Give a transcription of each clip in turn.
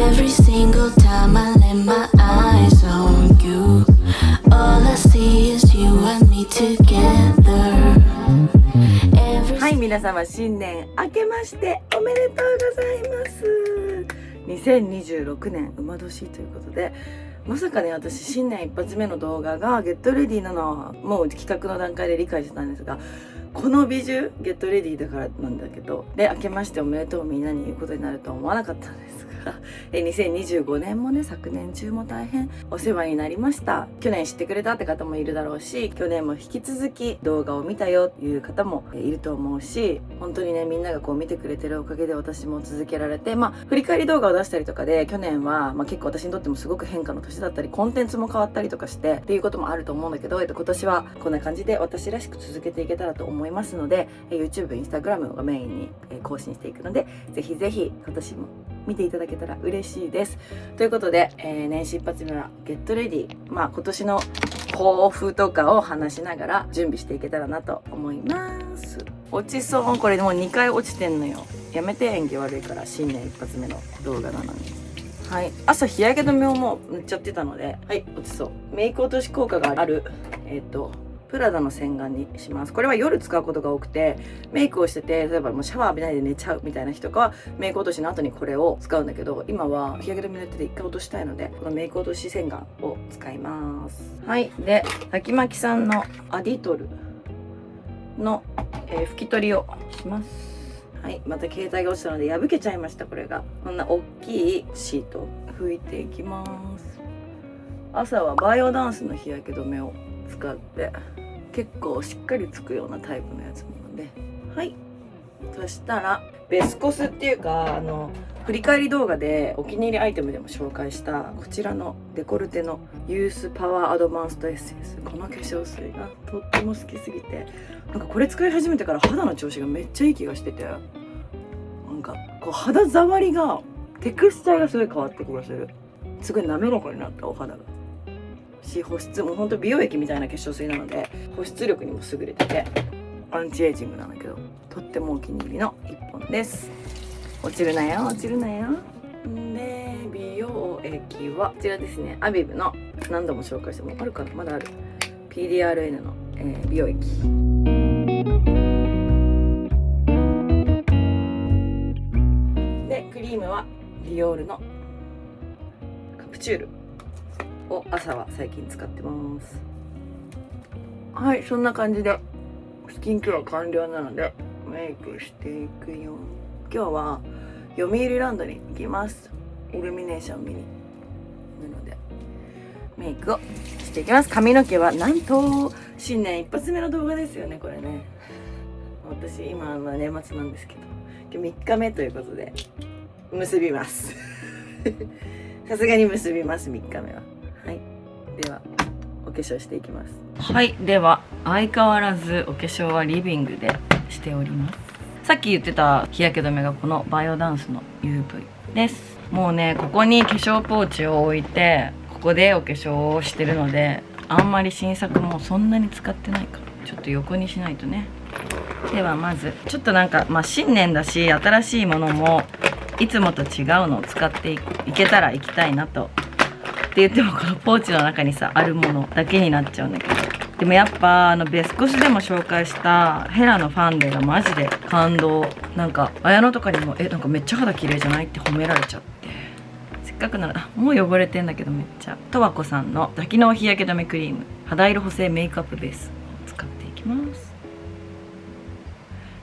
Every single time I lay my eyes on you, all I see is you and me together. はい、皆様新年明けましておめでとうございます。2026年馬年ということで、まさかね、私新年一発目の動画がゲットレディなのはもう企画の段階で理解してたんですが、この美獣ゲットレディだからなんだけど、で明けましておめでとうみんなに言うことになるとは思わなかったんですが2025年もね、昨年中も大変お世話になりました。去年知ってくれたって方もいるだろうし、去年も引き続き動画を見たよっていう方もいると思うし、本当にね、みんながこう見てくれてるおかげで私も続けられて、振り返り動画を出したりとかで、去年は結構私にとってもすごく変化の年だったり、コンテンツも変わったりとかしてっていうこともあると思うんだけど、今年はこんな感じで私らしく続けていけたらと思いますので、YouTube、Instagram がメインに更新していくので、ぜひぜひ今年も見ていただけたら嬉しいです。ということで、年始一発目はゲットレディ、今年の抱負とかを話しながら準備していけたらなと思います。落ちそう。これもう2回落ちてんのよ。やめて、演技悪いから。新年一発目の動画なのに。はい、朝日焼け止めをもう塗っちゃってたので、はい、落ちそう。メイク落とし効果があるプラダの洗顔にします。これは夜使うことが多くて、メイクをしてて、例えばもうシャワー浴びないで寝ちゃうみたいな人とかはメイク落としの後にこれを使うんだけど、今は日焼け止め塗ってて一回落としたいので、このメイク落とし洗顔を使います。はい。で、滝巻さんのアディトルの、拭き取りをします。はい、また携帯が落ちたので破けちゃいました。これがこんな大きいシート拭いていきます。朝はバイオダンスの日焼け止めを使って結構しっかりつくようなタイプのやつなので、はい。そしたらベスコスっていうか、振り返り動画でお気に入りアイテムでも紹介したこちらのデコルテのユースパワーアドバンストエッセンス、この化粧水がとっても好きすぎて、なんかこれ使い始めてから肌の調子がめっちゃいい気がしてて、なんかこう肌触りが、テクスチャーがすごい変わってきました。すごい滑らかになったお肌がし、保湿も本当美容液みたいな化粧水なので保湿力にも優れてて、アンチエイジングなんだけどとってもお気に入りの一本です。落ちるなよ、落ちるなよ。で、美容液はこちらですね。アビブの、何度も紹介してもあるかな、まだある PDRN の、美容液で、クリームはディオールのカプチュールを朝は最近使ってます。はい、そんな感じでスキンケア完了なのでメイクしていくよ。今日は読売ランドに行きます。イルミネーション見に。なのでメイクをしていきます。髪の毛はなんと新年一発目の動画ですよね、これね。私今は年末なんですけど、今日3日目ということで結びますさすがに結びます、3日目は。はい、ではお化粧していきます。はい、では相変わらずお化粧はリビングでしております。さっき言ってた日焼け止めがこのバイオダンスの UV です。もうね、ここに化粧ポーチを置いてここでお化粧をしてるので、あんまり新作もそんなに使ってないからちょっと横にしないとね。ではまずちょっとなんか新年だし、新しいものもいつもと違うのを使っていけたらいきたいなと。って言ってもこのポーチの中にさあるものだけになっちゃうんだけど、でもやっぱベスコスでも紹介したヘラのファンデがマジで感動。なんか綾乃とかにもなんかめっちゃ肌綺麗じゃないって褒められちゃって、せっかくなら、もう汚れてんだけどめっちゃ、十和子さんの多機能日焼け止めクリーム肌色補正メイクアップベースを使っていきます。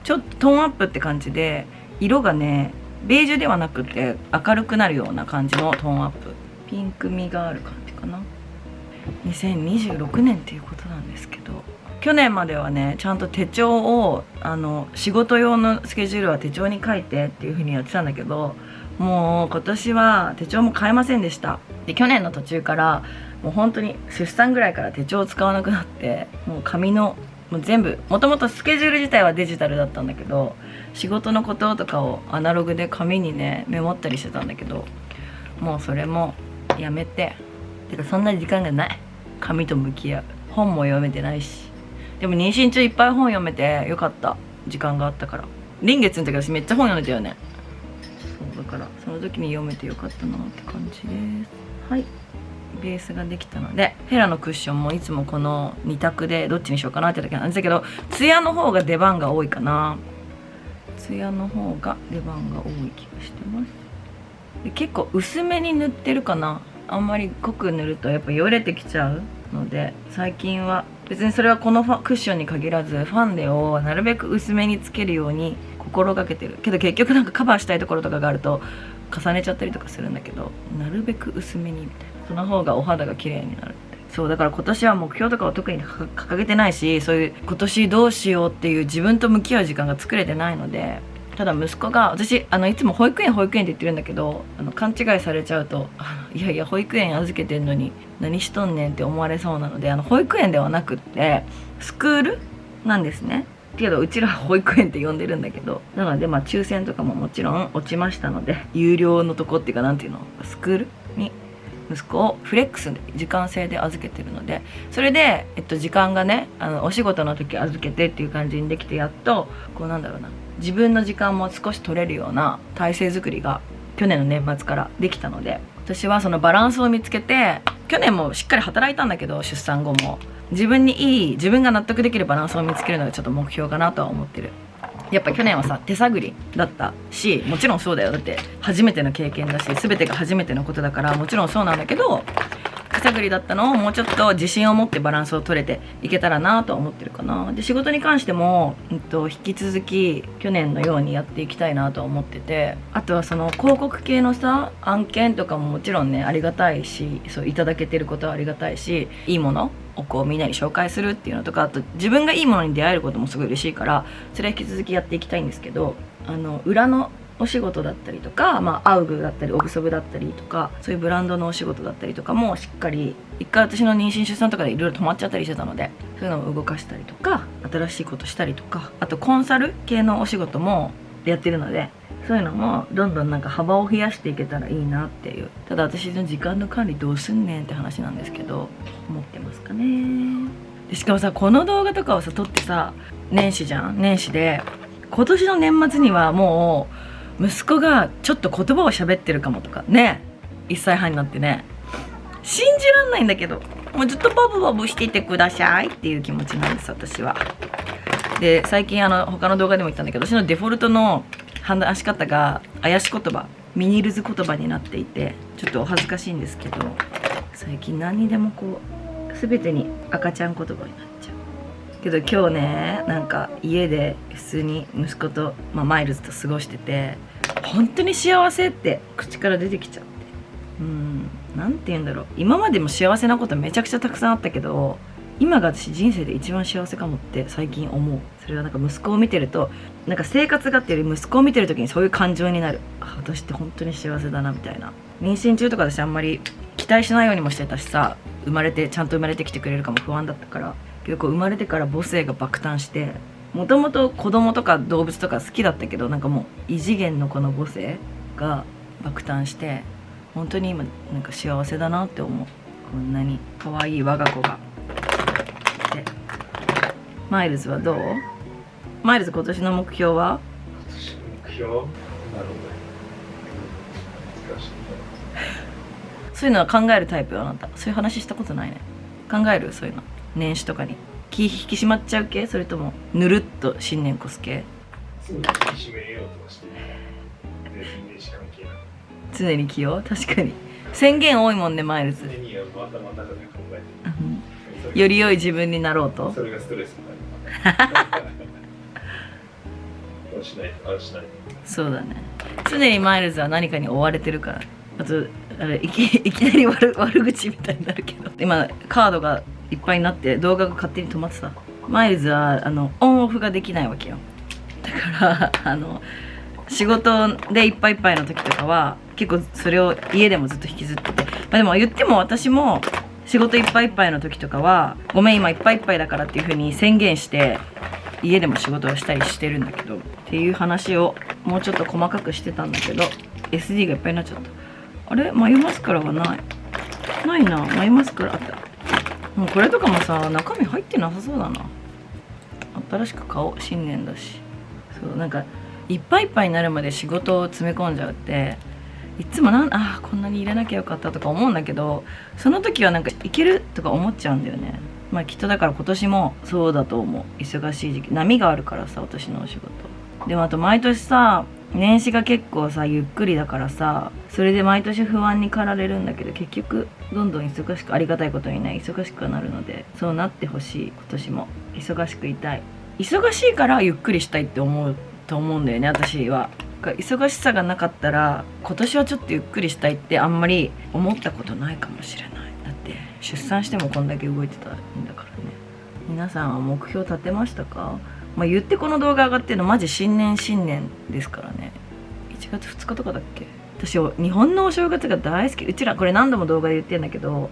ちょっとトーンアップって感じで、色がねベージュではなくて明るくなるような感じのトーンアップ、ピンク味がある感じかな。2026年っていうことなんですけど、去年まではねちゃんと手帳を仕事用のスケジュールは手帳に書いてっていう風にやってたんだけど、もう今年は手帳も買えませんでした。で、去年の途中からもう本当に出産ぐらいから手帳を使わなくなって、もう紙のもう全部、もともとスケジュール自体はデジタルだったんだけど、仕事のこととかをアナログで紙にねメモったりしてたんだけど、もうそれもやめて、てかそんな時間がない。紙と向き合う。本も読めてないし。でも妊娠中いっぱい本読めてよかった。時間があったから。臨月の時私めっちゃ本読んでたよね。そうだからそのの時に読めてよかったなって感じです。はい、ベースができたので、ヘラのクッションもいつもこの2択でどっちにしようかなってだけなんですけど、ツヤの方が出番が多いかな。ツヤの方が出番が多い気がしてます。で結構薄めに塗ってるかな。あんまり濃く塗るとやっぱよれてきちゃうので、最近は別にそれはこのクッションに限らずファンデをなるべく薄めにつけるように心がけてるけど、結局なんかカバーしたいところとかがあると重ねちゃったりとかするんだけど、なるべく薄めにみたいな、その方がお肌が綺麗になるって。そうだから今年は目標とかを特に掲げてないし、そういう今年どうしようっていう自分と向き合う時間が作れてないので、ただ息子が、私いつも保育園って言ってるんだけど、勘違いされちゃうといやいや保育園預けてんのに何しとんねんって思われそうなので、保育園ではなくってスクールなんですね。けどうちらは保育園って呼んでるんだけど、なので抽選とかももちろん落ちましたので、有料のとこっていうかなんていうの、スクールに息子をフレックスで時間制で預けてるので、それで、時間がねお仕事の時預けてっていう感じにできて、やっとこうなんだろうな、自分の時間も少し取れるような体制作りが去年の年末からできたので、私はそのバランスを見つけて、去年もしっかり働いたんだけど、出産後も自分が納得できるバランスを見つけるのがちょっと目標かなとは思ってる。やっぱ去年はさ手探りだったし、もちろんそうだよ、だって初めての経験だし全てが初めてのことだから、もちろんそうなんだけど、手探りだったのをもうちょっと自信を持ってバランスを取れていけたらなとは思ってるかな。で仕事に関しても、引き続き去年のようにやっていきたいなとは思ってて、あとはその広告系のさ案件とかももちろんねありがたいし、そういただけてることはありがたいし、いいものをこうみんなに紹介するっていうのとか、あと自分がいいものに出会えることもすごい嬉しいから、それは引き続きやっていきたいんですけど、裏のお仕事だったりとか、アウグだったりオグソブだったりとか、そういうブランドのお仕事だったりとかもしっかり、一回私の妊娠出産とかでいろいろ止まっちゃったりしてたので、そういうのを動かしたりとか、新しいことしたりとか、あとコンサル系のお仕事もやってるので、そういうのもどんどんなんか幅を増やしていけたらいいなっていう。ただ私の時間の管理どうすんねんって話なんですけど、思ってますかね。でしかもさ、この動画とかをさ撮ってさ、年始じゃん。年始で今年の年末にはもう息子がちょっと言葉を喋ってるかもとかね、1歳半になってね、信じらんないんだけど、もうずっとバブバブしていてくださいっていう気持ちなんです私は。で最近他の動画でも言ったんだけど、私のデフォルトの話し方が怪し言葉、ミニルズ言葉になっていて、ちょっとお恥ずかしいんですけど、最近何にでもこう全てに赤ちゃん言葉になっちゃうけど、今日ねなんか家で普通に息子と、マイルズと過ごしてて、本当に幸せって口から出てきちゃって、なんて言うんだろう、今までも幸せなことめちゃくちゃたくさんあったけど、今が私人生で一番幸せかもって最近思う。それはなんか息子を見てると、なんか生活がっていうより息子を見てる時にそういう感情になる。私って本当に幸せだなみたいな。妊娠中とか私あんまり期待しないようにもしてたしさ、ちゃんと生まれてきてくれるかも不安だったから、けどこう生まれてから母性が爆誕して、もともと子供とか動物とか好きだったけど、なんかもう異次元のこの母性が爆誕して、本当に今なんか幸せだなって思う。こんなに可愛い我が子が。でマイルズはどう？マイルズ今年の目標は？目標？なるほど。難しい。そういうのは考えるタイプよあなた。そういう話したことないね。考える？そういうの。年始とかに気引き締まっちゃう系？それともぬるっと新年越す系？常に引き締めようとして年始関係ない。常に気を？確かに宣言多いもんねマイルズ。常に頭の中で考えてる。より良い自分になろうと。それがストレスになる。あしないと。そうだね。常にマイルズは何かに追われてるから。あといきなり悪口みたいになるけど、今カードがいっぱいになって動画が勝手に止まってた。マイルズはオンオフができないわけよ。だから仕事でいっぱいいっぱいの時とかは結構それを家でもずっと引きずってて、でも言っても私も仕事いっぱいいっぱいの時とかはごめん今いっぱいいっぱいだからっていう風に宣言して家でも仕事をしたりしてるんだけど、っていう話をもうちょっと細かくしてたんだけど SD がいっぱいになっちゃった。あれ眉マスカラがないな。眉マスカラあった。もうこれとかもさ中身入ってなさそうだな。新しく買おう、新年だし。そうなんかいっぱいいっぱいになるまで仕事を詰め込んじゃうっていつもこんなに入れなきゃよかったとか思うんだけど、その時はなんかいけるとか思っちゃうんだよね。まあきっとだから今年もそうだと思う。忙しい時期、波があるからさ、私のお仕事。でもあと毎年さ、年始が結構さゆっくりだからさ、それで毎年不安に駆られるんだけど、結局どんどん忙しく、ありがたいことにね忙しくはなるので、そうなってほしい。今年も忙しくいたい。忙しいからゆっくりしたいって思うと思うんだよね、私は。忙しさがなかったら今年はちょっとゆっくりしたいってあんまり思ったことないかもしれない。だって出産してもこんだけ動いてたんだからね。皆さんは目標立てましたか？まあ言ってこの動画上がってるのマジ新年ですからね。1月2日とかだっけ。私日本のお正月が大好き。うちらこれ何度も動画で言ってんだけど、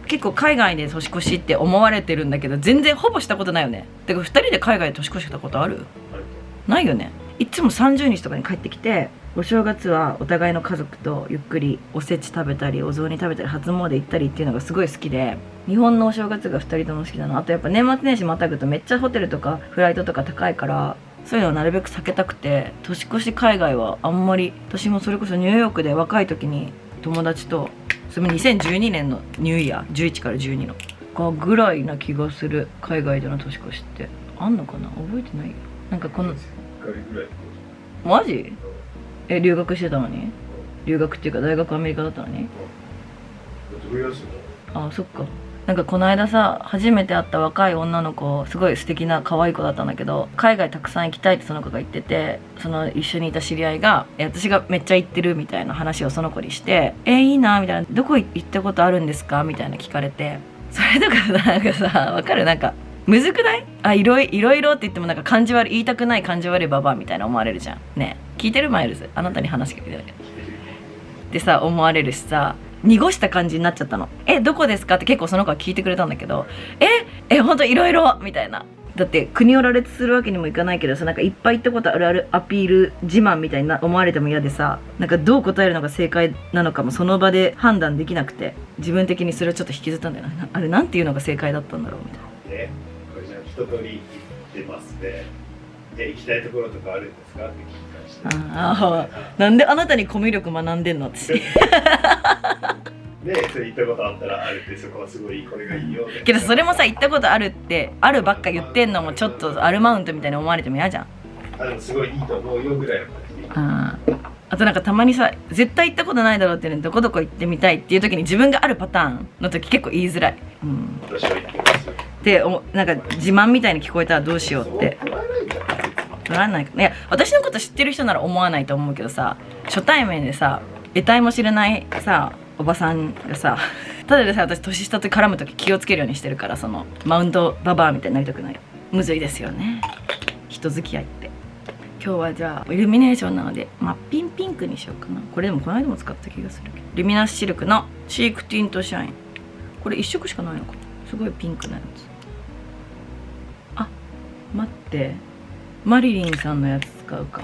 結構海外で年越しって思われてるんだけど、全然ほぼしたことないよね。てか2人で海外で年越したことある？ないよね。いつも30日とかに帰ってきて、お正月はお互いの家族とゆっくりおせち食べたり、お雑煮食べたり、初詣行ったりっていうのがすごい好きで、日本のお正月が2人とも好きだな。あとやっぱ年末年始またぐとめっちゃホテルとかフライトとか高いから、そういうのをなるべく避けたくて、年越し海外はあんまり。私もそれこそニューヨークで若い時に友達と、それも2012年のニューイヤー、11から12のぐらいな気がする。海外での年越しってあんのかな、覚えてないよ。なんかこのマジ？留学してたのに？留学っていうか大学アメリカだったのに？あ、そっか。なんかこの間さ、初めて会った若い女の子、すごい素敵な可愛い子だったんだけど、海外たくさん行きたいってその子が言ってて、その一緒にいた知り合いが私がめっちゃ行ってるみたいな話をその子にして、いいなみたいな、どこ行ったことあるんですかみたいな聞かれて、それとかなんかさ、わかる？なんかむずくない？いろいろって言ってもなんか感じ悪い、言いたくない感じ悪いババアみたいな思われるじゃんね。聞いてる？マイルズ、あなたに話しかけてないでさ、思われるしさ、濁した感じになっちゃったの。どこですかって結構その子は聞いてくれたんだけど、ほんといろいろみたいな。だって国を羅列するわけにもいかないけどさ、なんかいっぱい行ったことあるアピール自慢みたいな思われても嫌でさ、なんかどう答えるのが正解なのかもその場で判断できなくて、自分的にそれをちょっと引きずったんだよな。あれなんていうのが正解だったんだろうみたいな。これじゃあ一通り行ってますね。行きたいところとかあるんですかって聞きました。なんであなたにコミュ力学んでんの私。で、それ行ったことあったらあるって、そこはすごいこれがいいよ。けどそれもさ、行ったことあるってあるばっか言ってんのもちょっとアルマウントみたいに思われても嫌じゃん。でもすごいいいと思うよぐらいは。あとなんかたまにさ、絶対行ったことないだろうってね、どこどこ行ってみたいっていう時に自分があるパターンの時結構言いづらい。私は行ってますよ。で、なんか自慢みたいに聞こえたらどうしようって。取らないか。いや、私のこと知ってる人なら思わないと思うけどさ、初対面でさ、得体も知れないさ、おばさんがさ、ただでさ、私年下と絡む時気をつけるようにしてるから、そのマウントババアみたいになりたくない。むずいですよね、人付き合いって。今日はじゃあイルミネーションなので真っピンピンクにしようかな。これでもこの間も使った気がするけど、ルミナスシルクのチークティントシャイン。これ1色しかないのかな。すごいピンクなやつ。あ、待って、マリリンさんのやつ使うか。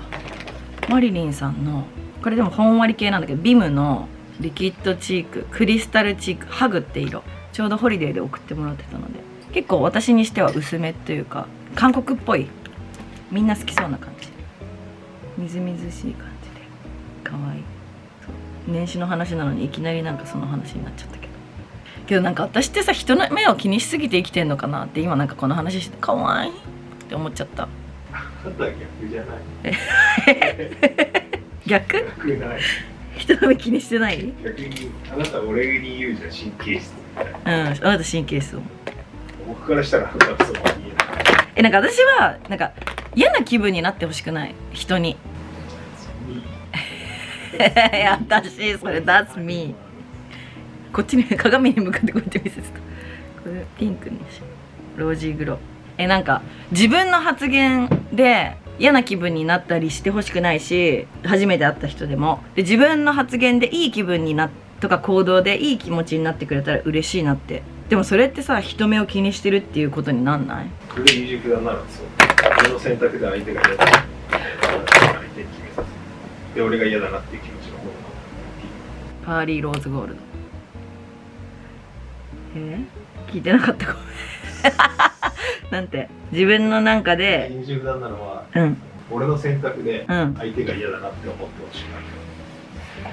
マリリンさんのこれでもほんわり系なんだけど、ビムのリキッドチーククリスタルチークハグって色、ちょうどホリデーで送ってもらってたので、結構私にしては薄めっていうか韓国っぽい、みんな好きそうな感じ、みずみずしい感じで可愛い。年始の話なのにいきなりなんかその話になっちゃったけどなんか私ってさ、人の目を気にしすぎて生きてんのかなって今なんかこの話して可愛いって思っちゃった。逆じゃない逆？逆ない。人の目気にしてない？逆にあなた俺に言うじゃん、神経質みたいな。あなた神経質を。僕からしたらそうは言えない。なんか私はなんか嫌な気分になってほしくない、人に。いや私それ That's me。こっちに鏡に向かってこうやって見せてた。これピンクにしよう。ロージーグロー。なんか自分の発言で嫌な気分になったりしてほしくないし、初めて会った人でもで自分の発言でいい気分になとか行動でいい気持ちになってくれたら嬉しいなって。でもそれってさ、人目を気にしてるっていうことになんない？これ優柔不断ならそう。俺の選択で相手が嫌だなって相手に決めさせる。で俺が嫌だなっていう気持ちの方がパーリーローズゴールド。聞いてなかったかも。なんて自分のなんかで優柔不断なのは、うん、俺の選択で相手が嫌だなって思ってほしい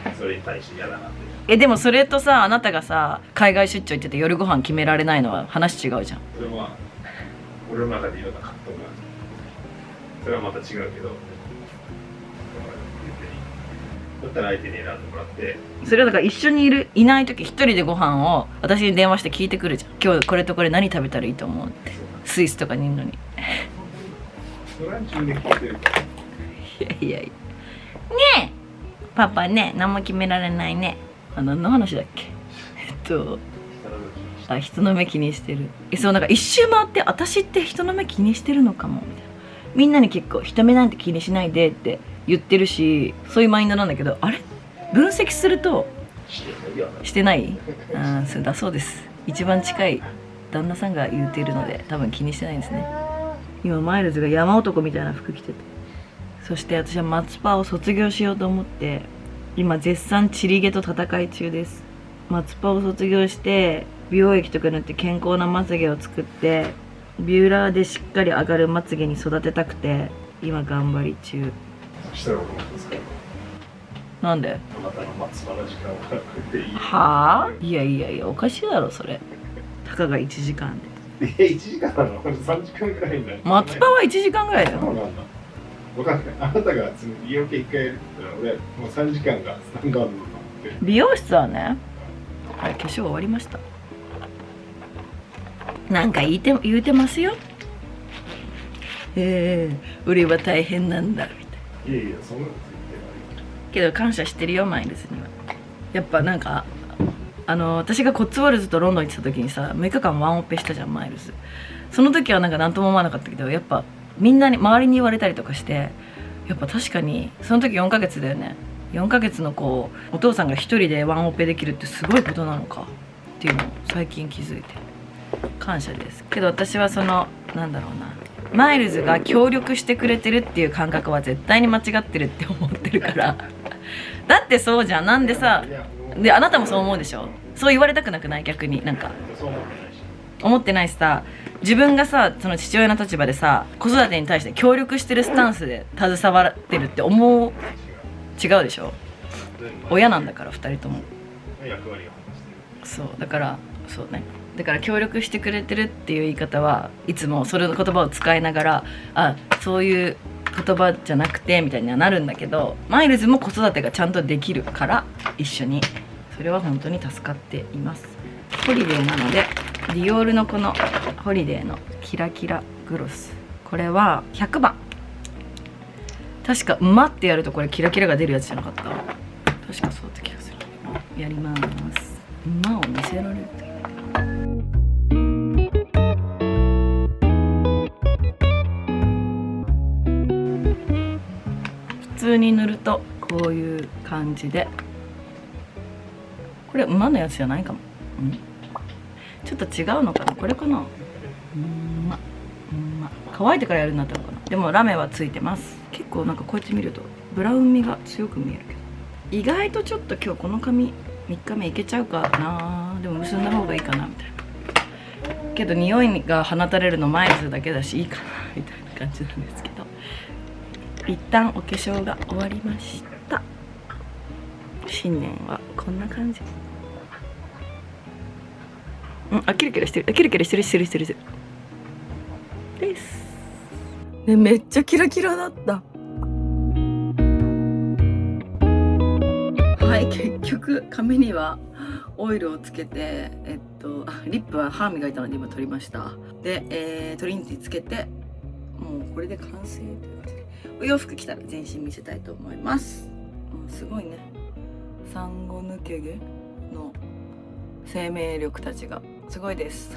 な。それに対して嫌だなって。でもそれとさ、あなたがさ海外出張行ってて夜ご飯決められないのは話違うじゃん。それは俺の中でいろんな葛藤がある。それはまた違うけど、だったら相手に選んでもらって。それはだから一緒にいない時一人でご飯を私に電話して聞いてくるじゃん。今日これとこれ何食べたらいいと思うって。スイスとかにいるのに。それは自分で聞いてる。いやねえパパね、何も決められないね。何の話だっけ。人の目気にしてる。そう、なんか一周回って私って人の目気にしてるのかもみたいな。みんなに結構人目なんて気にしないでって言ってるし、そういうマインドなんだけど、あれ分析するとしてない。そうだそうです。一番近い旦那さんが言っているので多分気にしてないんですね。今マイルズが山男みたいな服着てて、そして私は松パを卒業しようと思って今絶賛チリ毛と戦い中です。松パを卒業して美容液とか塗って健康なまつげを作ってビューラーでしっかり上がるまつげに育てたくて今頑張り中。そしたら俺もですか。なんで？あなたの松葉の時間をかけていい。はあ？いやおかしいだろそれ。たかが1時間で。1時間なの？3時間ぐらいになる。松葉は1時間ぐらいだよ。そうなんだ。分かんない。あなたが美容系1回やるって言ったら俺もう3時間がスタンダードだと思って。美容室はね、はい、化粧終わりました。なんか言うてますよ。俺は大変なんだみたいな。いやそんなこと言ってないけど感謝してるよマイルズには。やっぱなんか私がコッツウォルズとロンドン行ってた時にさ6日間ワンオペしたじゃんマイルズ。その時はなんか何とも思わなかったけど、やっぱみんなに周りに言われたりとかして、やっぱ確かにその時4ヶ月だよね。4ヶ月の子お父さんが一人でワンオペできるってすごいことなのかっていうのを最近気づいて感謝です。けど私はなんだろうな、マイルズが協力してくれてるっていう感覚は絶対に間違ってるって思ってるからだってそうじゃん。なんでさ、であなたもそう思うでしょ。そう言われたくなくない？逆になんか思ってないしさ、自分がさその父親の立場でさ子育てに対して協力してるスタンスで携わってるって思う。違うでしょ。親なんだから2人とも。そうだからそうね。だから協力してくれてるっていう言い方はいつもそれの言葉を使いながら、あ、そういう言葉じゃなくてみたいにはなるんだけど、マイルズも子育てがちゃんとできるから一緒に、それは本当に助かっています。ホリデーなのでディオールのこのホリデーのキラキラグロス、これは100番。確か馬ってやるとこれキラキラが出るやつじゃなかった？確かそうだった気がする。やります。馬を見せられる。普通に塗るとこういう感じで、これ馬のやつじゃないかも。ちょっと違うのかな、これかな。乾いてからやるんだったのかな。でもラメはついてます。結構なんかこうやって見るとブラウン味が強く見えるけど、意外とちょっと今日この髪3日目いけちゃうかな。でも結んだ方がいいかなみたいな。けど匂いが放たれるのマイルズだけだしいいかなみたいな感じなんですけど、一旦お化粧が終わりました。新年はこんな感じ。キラキラしてる、キラキラしてるですね。めっちゃキラキラだった。はい、結局髪にはオイルをつけて、リップは歯磨いたので今取りました。で、トリニティつけてもうこれで完成ということで、お洋服着たら全身見せたいと思います。すごいね、産後抜け毛の生命力たちがすごいです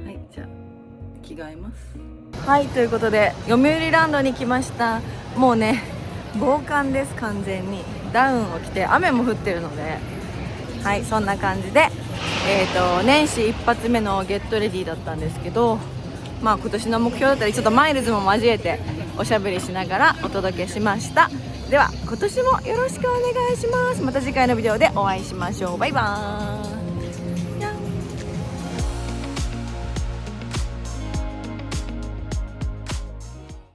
はい、じゃあ着替えます。はい、ということで読売ランドに来ました。もうね防寒です。完全にダウンを着て、雨も降ってるので、はい、そんな感じで年始一発目のゲットレディだったんですけど、まあ今年の目標だったりちょっとマイルズも交えておしゃべりしながらお届けしました。では今年もよろしくお願いします。また次回のビデオでお会いしましょう。バイバーイ。